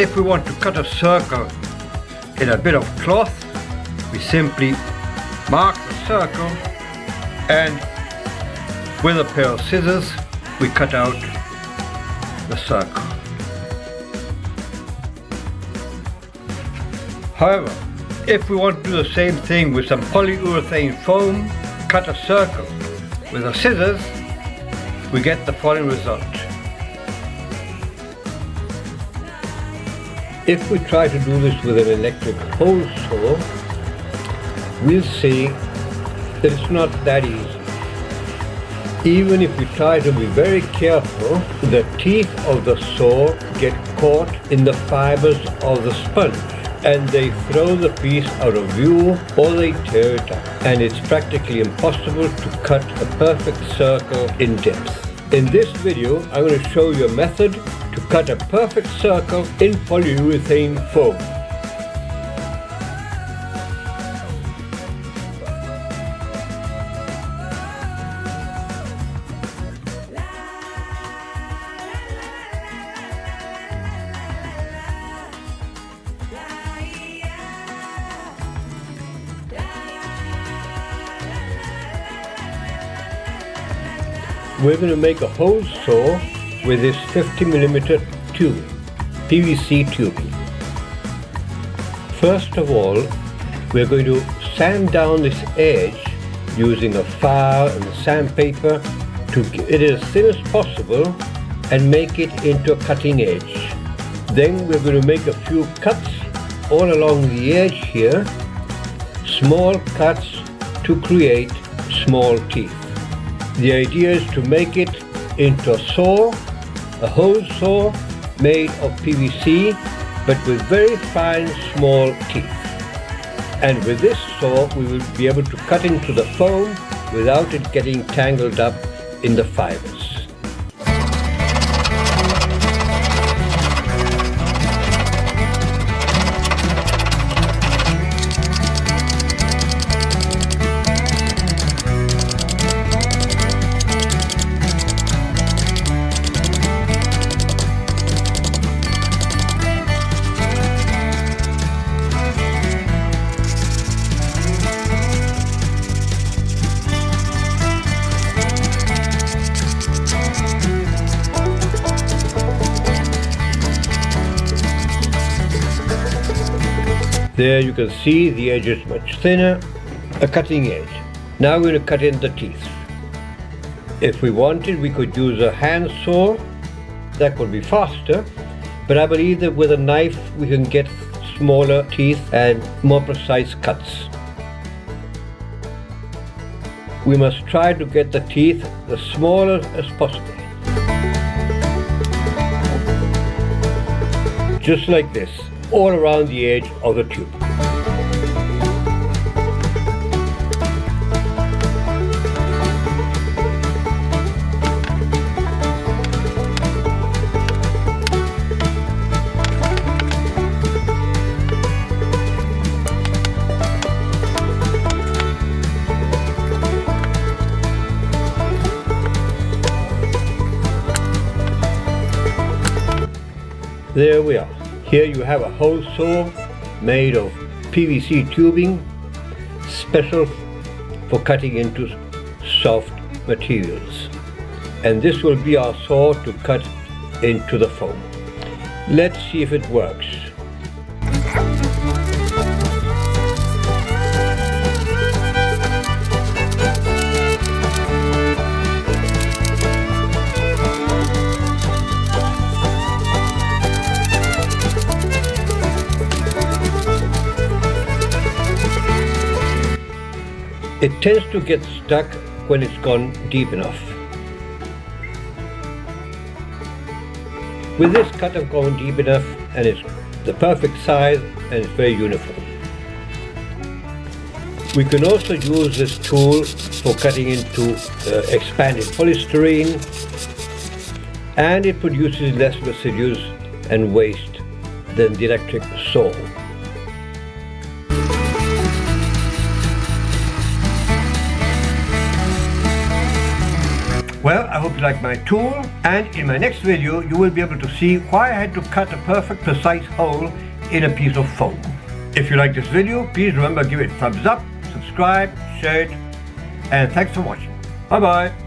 if we want to cut a circle in a bit of cloth, we simply mark the circle and with a pair of scissors we cut out the circle. However, if we want to do the same thing with some polyurethane foam, cut a circle with the scissors, we get the following result. If we try to do this with an electric hole saw, we'll see that it's not that easy. Even if we try to be very careful, the teeth of the saw get caught in the fibers of the sponge and they throw the piece out of view or they tear it up, and it's practically impossible to cut a perfect circle in depth. In this video, I'm going to show you a method to cut a perfect circle in polyurethane foam. We're going to make a hole saw with this 50mm tube, PVC tubing. First of all, we're going to sand down this edge using a file and sandpaper to get it as thin as possible and make it into a cutting edge. Then we're going to make a few cuts all along the edge here, small cuts to create small teeth. The idea is to make it into a saw, a hole saw made of PVC but with very fine small teeth. And with this saw we will be able to cut into the foam without it getting tangled up in the fibers. There you can see the edge is much thinner, a cutting edge. Now we're going to cut in the teeth. If we wanted, we could use a hand saw. That would be faster, but I believe that with a knife we can get smaller teeth and more precise cuts. We must try to get the teeth as small as possible. Just like this, all around the edge of the tube. There we are. Here you have a hole saw made of PVC tubing, special for cutting into soft materials. And this will be our saw to cut into the foam. Let's see if it works. It tends to get stuck when it's gone deep enough. With this cut I've gone deep enough and it's the perfect size and it's very uniform. We can also use this tool for cutting into expanded polystyrene, and it produces less residues and waste than the electric saw. Well, I hope you you like my tool, and in my next video you will be able to see why I had to cut a perfect precise hole in a piece of foam. If you like this video, please remember to give it a thumbs up, subscribe, share it, and thanks for watching. Bye bye.